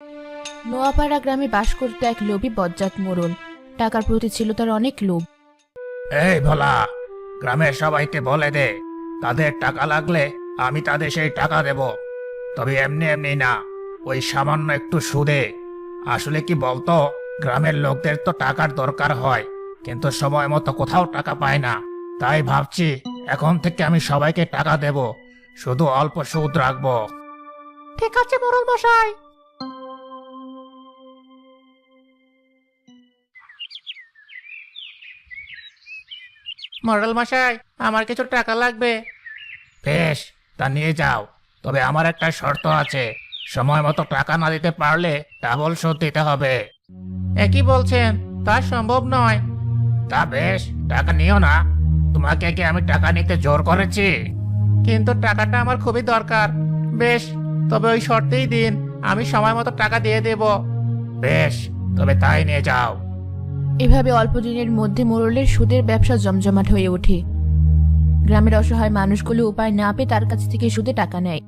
নোয়াপাড়া গ্রামে বাস করত এক লোভী বজ্জাত মোড়ল। টাকার প্রতি ছিল তার অনেক লোভ। এই ভোলা, গ্রামের সবাইকে বলে দে, তাদের টাকা লাগলে আমি তাদের সেই টাকা দেব। তবে এমনি এমনি না, ওই সামান্য একটু সুদে। আসলে কি বলতো, গ্রামের লোকদের তো টাকার দরকার হয়, কিন্তু সময় মতো কোথাও টাকা পায় না। তাই ভাবছি এখন থেকে আমি সবাইকে টাকা দেব, শুধু অল্প সুদ রাখবো। ঠিক আছে মোড়ল মশাই। মোড়ল মশাই, আমার কিছু টাকা লাগবে। বেশ, তা নিয়ে যাও। তবে আমার একটা শর্ত আছে, সময় মতো টাকা না দিতে পারলে ডাবল সুদ দিতে হবে। একই বলছেন, তা সম্ভব নয়। তা বেশ, টাকা নিও না। তোমাকে কি আমি টাকা নিতে জোর করেছি? কিন্তু টাকাটা আমার খুবই দরকার। বেশ, তবে ওই শর্তেই দিন, আমি সময় মতো টাকা দিয়ে দেব। বেশ, তবে তাই নিয়ে যাও। এভাবে অল্প দিনের মধ্যে মোড়লের সুদের ব্যবসা জমজমাট হয়ে ওঠে। গ্রামের অসহায় মানুষগুলো উপায় না পেয়ে তার কাছ থেকে সুদে টাকা নেয়।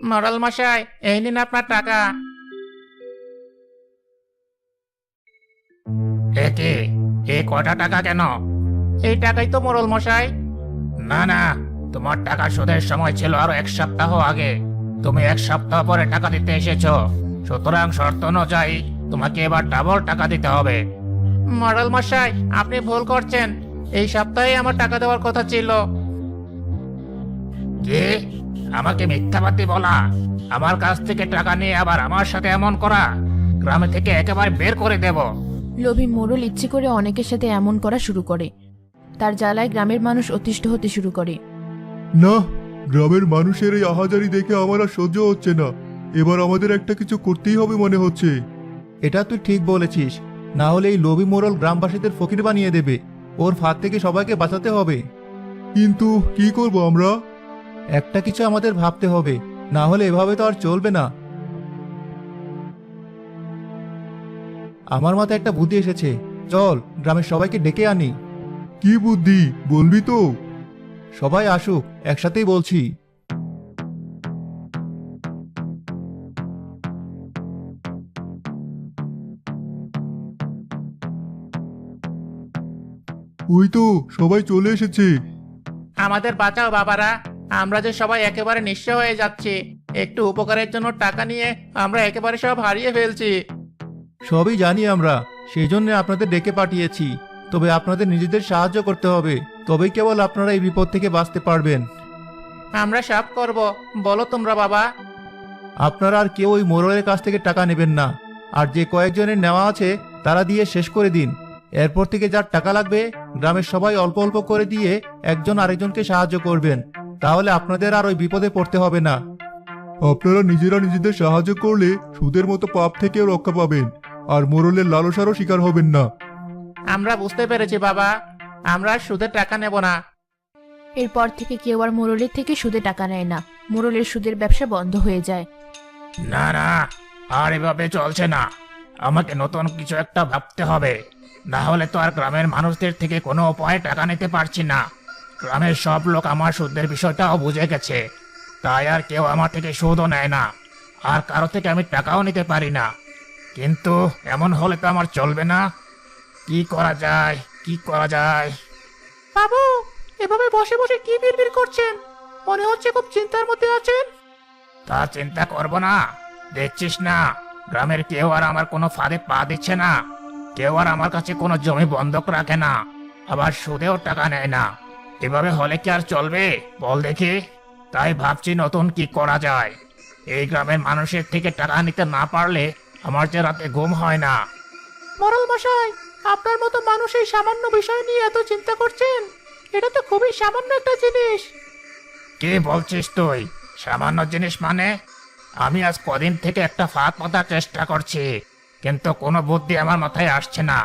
মোড়ল মশাই, এই নিন আপনার টাকা। একে এ কটা টাকা কেন? এই টাকাই তো মোড়ল মশাই। না না, তোমার টাকা শোধের সময় ছিল আরো 1 সপ্তাহ আগে। তুমি 1 সপ্তাহ পরে টাকা দিতে এসেছো, সুতরাং শর্ত অনুযায়ী তোমাকে এবার ডাবল টাকা দিতে হবে। মোড়ল মশাই, আপনি ভুল করছেন। এই সপ্তাহে আমার টাকা দেওয়ার কথা ছিল। কি? আমাকে মিথ্যাবাদী বলা? আমার কাছ থেকে টাকা নিয়ে আবার আমার সাথে এমন করা? গ্রামে থেকে একেবারে বের করে দেব। লোভী মোড়ল ইচ্ছে করে অনেকের সাথে এমন করা শুরু করে। তার জ্বালায় গ্রামের মানুষ অতিষ্ঠ হতে শুরু করে। না, গ্রামের মানুষের এই আহাজারি দেখে আমার আর সহ্য হচ্ছে না। এবার আমাদের একটা কিছু করতেই হবে মনে হচ্ছে। এটা তুই ঠিক বলেছিস, না হলে এই লোভী মোড়ল গ্রামবাসীদের ফকির বানিয়ে দেবে। ওর ফাঁদ থেকে সবাইকে বাঁচাতে হবে। কিন্তু কি করব আমরা? একটা কিছু আমাদের ভাবতে হবে, না হলে এভাবে তো আর চলবে না। আমার মাথায় একটা বুদ্ধি এসেছে, চল গ্রামের সবাইকে ডেকে আনি। কি বুদ্ধি বলবি তো? সবাই আসুক, একসাথেই বলছি। ওই তো সবাই চলে এসেছে। আমাদের বাঁচাও বাবারা, আমরা যে সবাই একেবারে নিঃস্ব হয়ে যাচ্ছি। একটু উপকারের জন্য টাকা নিয়ে আমরা একেবারে সব হারিয়ে ফেলছি। সবই জানি আমরা, সেই জন্য আপনাদের ডেকে পাঠিয়েছি। তবে আপনাদের নিজেদের সাহায্য করতে হবে, তবেই কেবল আপনারা এই বিপদ থেকে বাঁচতে পারবেন। আমরা সব করব, বলো তোমরা বাবা। আপনারা আর কেউ ওই মোড়লের কাছ থেকে টাকা নেবেন না, আর যে কয়েকজনের নেওয়া আছে তারা দিয়ে শেষ করে দিন। এরপর থেকে যার টাকা লাগবে গ্রামের সবাই অল্প অল্প করে দিয়ে একজন আরেকজনকে সাহায্য করবেন, তাহলে আপনাদের আর ওই বিপদে পড়তে হবে না। আপনারা নিজেরা নিজেদের সাহায্য করলে সুদের মতো পাপ থেকেও রক্ষা পাবেন, আর মোড়লের লালসারও শিকার হবেন না। আমরা বুঝতে পেরেছি বাবা, আমরা আর সুদের টাকা নেব না। এরপর থেকে কেউ আর মোড়লের থেকে সুদে টাকা নেয় না। মোড়লের সুদের ব্যবসা বন্ধ হয়ে যায়। না না, আর এভাবে চলছে না। আমাকে নতুন কিছু একটা ভাবতে হবে, না হলে তো আর গ্রামের মানুষদের থেকে কোনো উপায়ে টাকা নিতে পারছি না। গ্রামের সব লোক আমার সুদের বিষয়টাও বুঝে গেছে, তাই আর কেউ আমার থেকে সুদও নেয় না, আর কারো থেকে আমি টাকাও নিতে পারি না। কিন্তু এমন হলে তো আমার চলবে না। কি করা যায়, কি করা যায়? বাবু, এভাবে বসে বসে কি বিড়বিড় করছেন? মনে হচ্ছে খুব চিন্তার মধ্যে আছেন। তা চিন্তা করব না? দেখছিস না, গ্রামের কেউ আর আমার কোনো ফাঁদে পা দিচ্ছে না। কেউ আর আমার কাছে কোনো জমি বন্ধক রাখে না, আবার সুদেও টাকা নেয় না। এভাবে হলে কি আর চলবে বল দেখি? তাই ভাবছি নতুন কি করা যায়। এই গ্রামের মানুষের থেকে টাকা নিতে না পারলে আমার যে রাতে ঘুম হয় না। মোড়ল মশাই, আপনার মতো মানুষ এই সামান্য বিষয় নিয়ে এত চিন্তা করছেন? এটা তো খুবই সামান্য একটা জিনিস। কি বলছিস তুই? সামান্য জিনিস মানে? আমি আজ কদিন থেকে একটা ফাঁদ পাতার চেষ্টা করছি, কিন্তু কোনো বুদ্ধি আমার মাথায় আসছে না।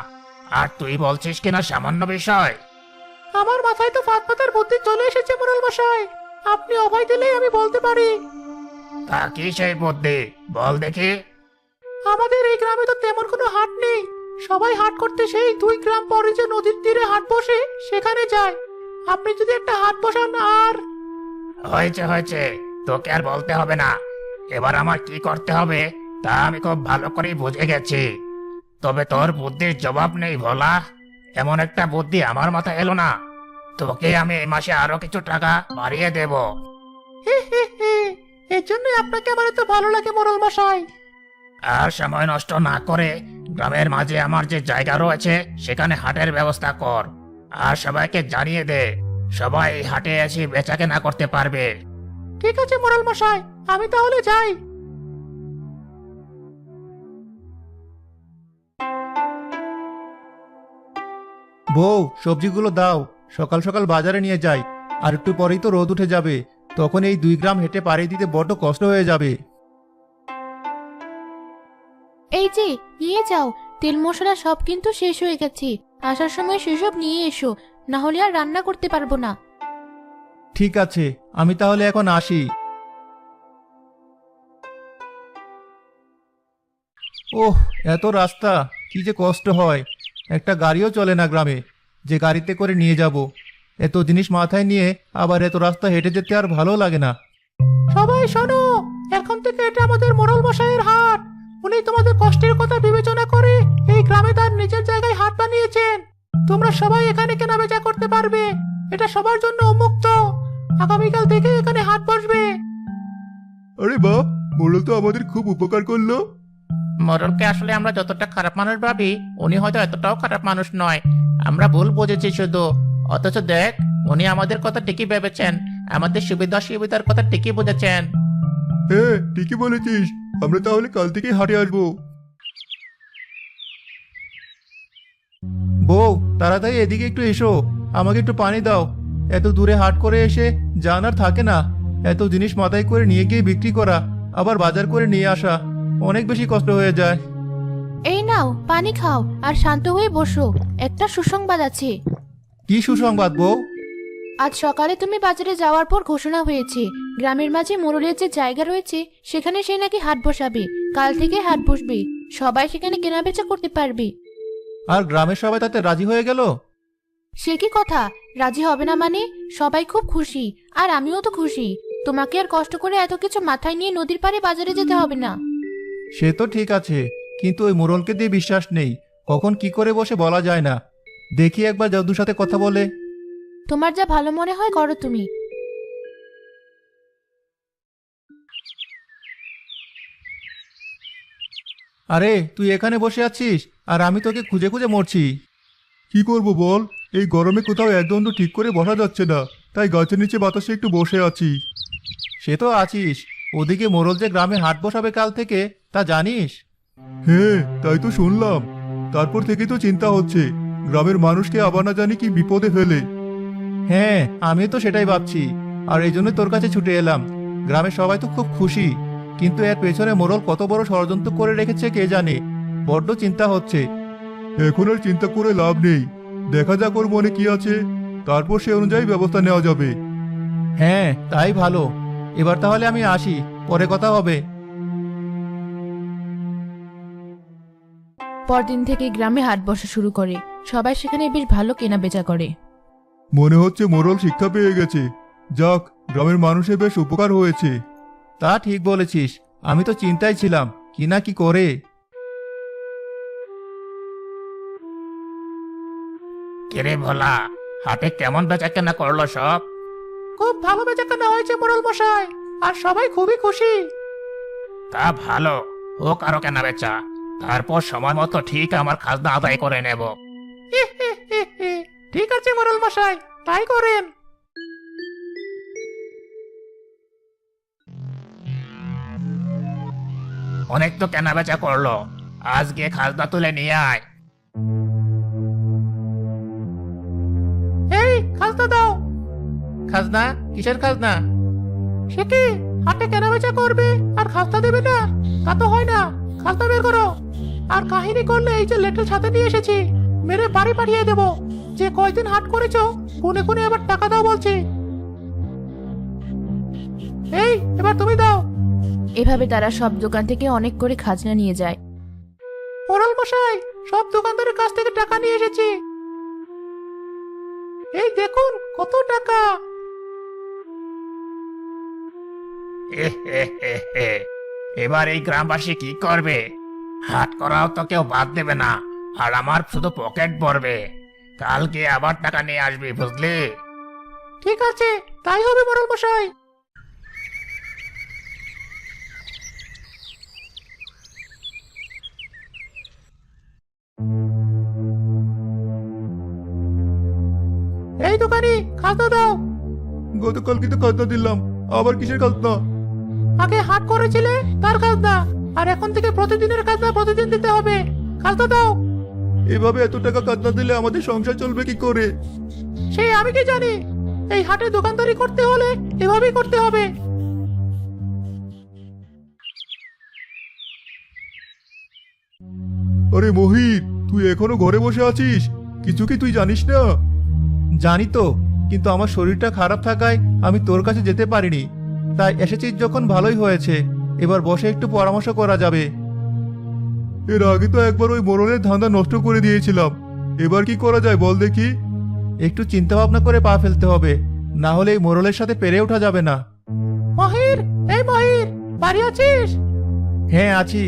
আর তুই বলছিস কিনা সামান্য বিষয়? আমার মাথায় তো ফাঁদ পাতার বুদ্ধি চলে এসেছে মোড়ল মশাই। আপনি অভয় দিলেই আমি বলতে পারি। তা কি সেই বুদ্ধি, বল দেখি। আমাদের এই গ্রামে তো তেমন কোনো হাট নেই। সবাই হাট করতে সেই 2 গ্রাম পরে যে নদীর তীরে হাট বসে সেখানে যায়। আপনি যদি একটা হাট বসান আর হয়েছে হয়েছে, তোকে আর বলতে হবে না। এবার আমার কি করতে হবে তা আমি খুব ভালো করেই বুঝে গেছি। তবে তোর বুদ্ধির জবাব নেই ভোলা। এমন একটা বুদ্ধি আমার মাথায় এলো না। তোকে আমি এই মাসে আরো কিছু টাকা বাড়িয়ে দেব। এর জন্য আপনাকে আমার এত ভালো লাগে মোড়ল মশাই। আর সময় নষ্ট না করে গ্রামের মাঝে আমার যে জায়গা রয়েছে সেখানে হাটের ব্যবস্থা কর। আর সবাইকে জানিয়ে দে, সবাই এই হাটে এসে বেচাকেনা করতে পারবে। ঠিক আছে মোড়ল মশাই, আমি তাহলে যাই। বউ, সবজিগুলো দাও, সকাল সকাল বাজারে নিয়ে যাই। আর একটু পরেই তো রোদ উঠে যাবে, তখন এই 2 গ্রাম হেঁটে পাড়ি দিতে বড্ড কষ্ট হয়ে যাবে। এই যে নিয়ে যাও, তেল মশলা সব কিন্তু শেষ হয়ে গেছে। আসার সময় সেসব নিয়ে এসো, না হলে আর রান্না করতে পারবো না। ঠিক আছে, আমি তাহলে এখন আসি। ওহ, এত রাস্তা, কি যে কষ্ট হয়। একটা গাড়িও চলে না গ্রামে, যে গাড়িতে করে নিয়ে যাব। এত জিনিস মাথায় নিয়ে আবার এত রাস্তা হেঁটে যেতে আর ভালো লাগে না। সবাই শোনো, এখন থেকে এটা আমাদের মোড়ল মশাইয়ের হাট। উনি তোমাদের কষ্টের কথা বিবেচনা করে এই গ্রামে তার নিজের জায়গায় হাট বানিয়েছেন। তোমরা সবাই এখানে কেনাবেচা করতে পারবে। এটা সবার জন্য উন্মুক্ত। আগামীকাল থেকে এখানে হাট বসবে। আরে বাহ, মোড়ল তো আমাদের খুব উপকার করলো। মোড়লকে আসলে আমরা যতটা খারাপ মানুষ ভাবি, উনি হয়তো এতটাও খারাপ মানুষ নয়। আমরা ভুল বুঝেছি শুধু। অথচ দেখ, উনি আমাদের কথা ঠিকই ভেবেছেন, আমাদের সুবিধার কথা ঠিকই বুঝেছেন। হ্যাঁ, ঠিকই বলেছিস। আমরা তাহলে কাল থেকে হাটে আসবো। বউ, তাড়াতাড়ি এদিকে একটু এসো, আমাকে একটু পানি দাও। এত দূরে হাট করে এসে জান আর থাকে না। এত জিনিস মাথায় করে নিয়ে গিয়ে বিক্রি করা, আবার বাজার করে নিয়ে আসা, অনেক বেশি কষ্ট হয়ে যায়। এই নাও পানি খাও আর শান্ত হয়ে বসো। একটা সুসংবাদ আছে। কি সুসংবাদ বউ? আজ সকালে তুমি বাজারে যাওয়ার পর ঘোষণা হয়েছে, গ্রামের মাঝে মোড়লের যে জায়গা রয়েছে সেখানে সে নাকি হাট বসাবে। কাল থেকে হাট বসবে, সবাই সেখানে কেনাবেচা করতে পারবে। আর গ্রামের সবাই তাতে রাজি হয়ে গেল? সে কি কথা, রাজি হবে না মানে? সবাই খুব খুশি, আর আমিও তো খুশি। তোমাকে আর কষ্ট করে এত কিছু মাথায় নিয়ে নদীর পাড়ে বাজারে যেতে হবে না। সে তো ঠিক আছে, কিন্তু ওই মোড়লকে দিয়ে বিশ্বাস নেই। কখন কি করে বসে বলা যায় না। দেখি একবার জাদুর সাথে কথা বলে। তোমার যা ভালো মনে হয় করো তুমি। আরে, তুই এখানে বসে আছিস আর আমি তোকে খুঁজে খুঁজে মরছি। কি করব বল, এই গরমে কোথাও একদণ্ড ঠিক করে বসা যাচ্ছে না, তাই গাছের নিচে বাতাসে একটু বসে আছি। সে তো আছিস, ওদিকে মোড়ল যে গ্রামে হাট বসাবে কাল থেকে, তা জানিস? হ্যাঁ, তাই তো শুনলাম। তারপর থেকেই তো চিন্তা হচ্ছে, গ্রামের মানুষকে আবার না জানি কি বিপদে ফেলে। হ্যাঁ, আমি তো সেটাই ভাবছি, আর এই জন্য তোর কাছে ছুটে এলাম। গ্রামের সবাই তো খুব খুশি, কিন্তু এর পেছনে মোড়ল কত বড় ষড়যন্ত্র করে রেখেছে কে জানে। বড্ড চিন্তা হচ্ছে। এখন আর চিন্তা করে লাভ নেই, দেখা যাক ওর মনে কি আছে, তারপর সে অনুযায়ী ব্যবস্থা নেওয়া যাবে। হ্যাঁ, তাই ভালো। এবার তাহলে আমি আসি, পরে কথা হবে। পরদিন থেকে গ্রামে হাট বসা শুরু করে। সবাই সেখানে বেশ ভালো কেনাবেচা করে। মনে হচ্ছে মোড়ল শিক্ষা পেয়ে গেছে। যাক, গ্রামের মানুষের বেশ উপকার হয়েছে। তা ঠিক বলেছিস, আমি তো চিন্তায় ছিলাম কি না কি করে। কিরে ভোলা, হাটে কেমন বেচাকেনা করলো সব? খুব ভালো বেচাকেনা হয়েছে মোড়ল মশাই, আর সবাই খুবই খুশি। তা ভালো হোক, আরো কেনা বেচা। তারপর সময় মতো ঠিক আমার খাজনা আদায় করে নেব। ঠিক আছে মোড়ল মশাই, তাই করেন। অনেক তো কেনা বেচা করলো, আজ গিয়ে খাজনা তুলে নিয়ে আয়। এই খাজনা দাও। খাজনা? কিসের খাজনা? সে কি, হাটে কেনাবেচা করবে আর খাজনা দেবে না? তা তো হয় না, খাজনা বের করো। আর কাহিনী করলে এই যে লেটেল সাথে নিয়ে এসেছি, মেরে বাড়ি পাঠিয়ে দেবো। যে কয়দিন হাট করেছো, কোনে কোনে আবার টাকা দাও বলছি। এই, এবার তুমি দাও। এভাবে তারা সব দোকান থেকে অনেক করে খাজনা নিয়ে যায়। মোড়ল মশাই, সব দোকানদারের কাছ থেকে টাকা নিয়ে এসেছি। এই দেখুন কত টাকা। এবার এই গ্রামবাসী কি করবে? হাট করাও তো কেউ বাদ দেবে না, আর আমার শুধু পকেট ভরবে। কালকে আবার টাকা নিয়ে আসবি, বুঝলি? ঠিক আছে, তাই হবে মোড়ল মশাই। এই দোকানি, খাজনা দাও। গতকাল কিন্তু খাজনা দিলাম, আবার কিসের খাজনা? আগে হাট করেছিলে তার খাজনা, আর এখন থেকে প্রতিদিনের খাজনা প্রতিদিন দিতে হবে। খাজনা দাও। এভাবে এত টাকা খাজনা দিলে আমাদের সংসার চলবে কি করে? সেই আমি কি জানি, এই হাটে দোকানদারি করতে হলে এভাবেই করতে হবে। আরে মহির, তুই এখনো ঘরে বসে আছিস? কিছু কি তুই জানিস না? জানি তো, কিন্তু আমার শরীরটা খারাপ থাকায় আমি তোর কাছে যেতে পারিনি। তাই এসেছিস যখন ভালোই হয়েছে, এবার বসে একটু পরামর্শ করা যাবে। এর আগে তো একবার ওই মোড়লের ধান্দা নষ্ট করে দিয়েছিলাম, এবার কি করা যায় বল দেখি? একটু চিন্তা ভাবনা করে পা ফেলতে হবে, না হলে এই মোড়লের সাথে পেরে ওঠা যাবে না। মহির, এই মহির, বাড়ি আছিস? হ্যাঁ আছি।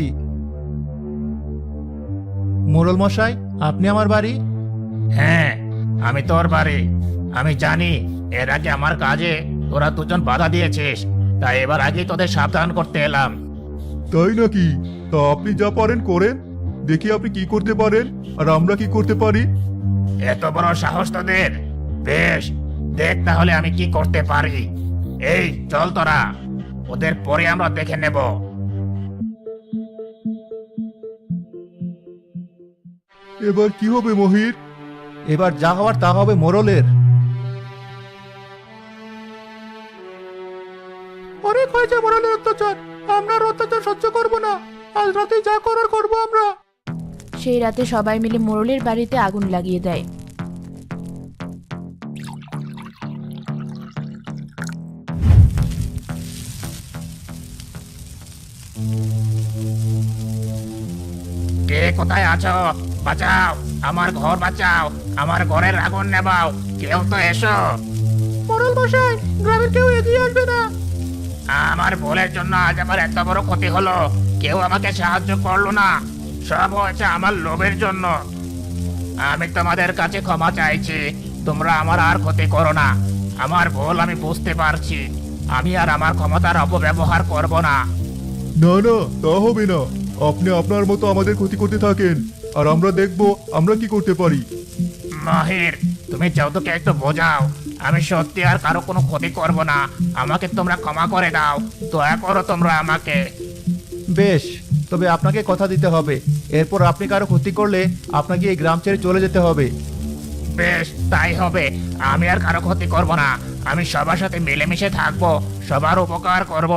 মোড়ল মশাই, আপনি আমার বাড়ি? হ্যাঁ, আমি তোর বাড়ি। আমি জানি এর আগে আমার কাজে তোরা দুজন বাধা দিয়েছিস, তাই এবার আগেই তোদের সাবধান করতে এলাম। তাই নাকি? তা আপনি যা পারেন করেন, দেখি আপনি কি করতে পারেন আর আমরা কি করতে পারি। এত বড় সাহস তোদের? বেশ, দেখ তাহলে আমি কি করতে পারি। এই চল তোরা, ওদের পরে আমরা দেখে নেব। এবার কি হবে মহির? এবার যা হওয়ার তা হবে মোড়লের। অনেক হয়েছে মোড়লের অত্যাচার, আমরা আর অত্যাচার সহ্য করব না। আজ রাতে যা করার করবো আমরা। সেই রাতে সবাই মিলে মোড়লের বাড়িতে আগুন লাগিয়ে দেয়। কে কোথায় আছো? বাঁচাও, আমার ঘর বাঁচাও, আমার ঘরের আগুন নেবাও, কেউ তো এসো। মোড়ল মশাই, গ্রামের কেউ এগিয়ে আসবে না। আমার ভুলের জন্য আজ আমার এত বড় ক্ষতি হলো, কেউ আমাকে সাহায্য করলো না। সব হয়েছে আমার লোভের জন্য। আমি তোমাদের কাছে ক্ষমা চাইছি, তোমরা আমার আর ক্ষতি করো না। আমার ভুল আমি বুঝতে পারছি, আমি আর আমার ক্ষমতার অপব্যবহার করব না। না না, তা হবে না। আপনি আপনার মতো আমাদের ক্ষতি করতে থাকেন, আর আমরা দেখব আমরা কি করতে পারি। মাহির, তুমি যৌতুকে একটু বোঝাও, আমি সত্যি আর কারো কোনো ক্ষতি করব না। আমাকে তোমরা ক্ষমা করে দাও, দয়া করো তোমরা আমাকে। বেশ, তবে আপনাকে কথা দিতে হবে, এরপর আপনি কারো ক্ষতি করলে আপনাকে এই গ্রাম ছেড়ে চলে যেতে হবে। বেশ, তাই হবে। আমি আর কারো ক্ষতি করব না, আমি সবার সাথে মিলেমিশে থাকবো, সবার উপকার করব।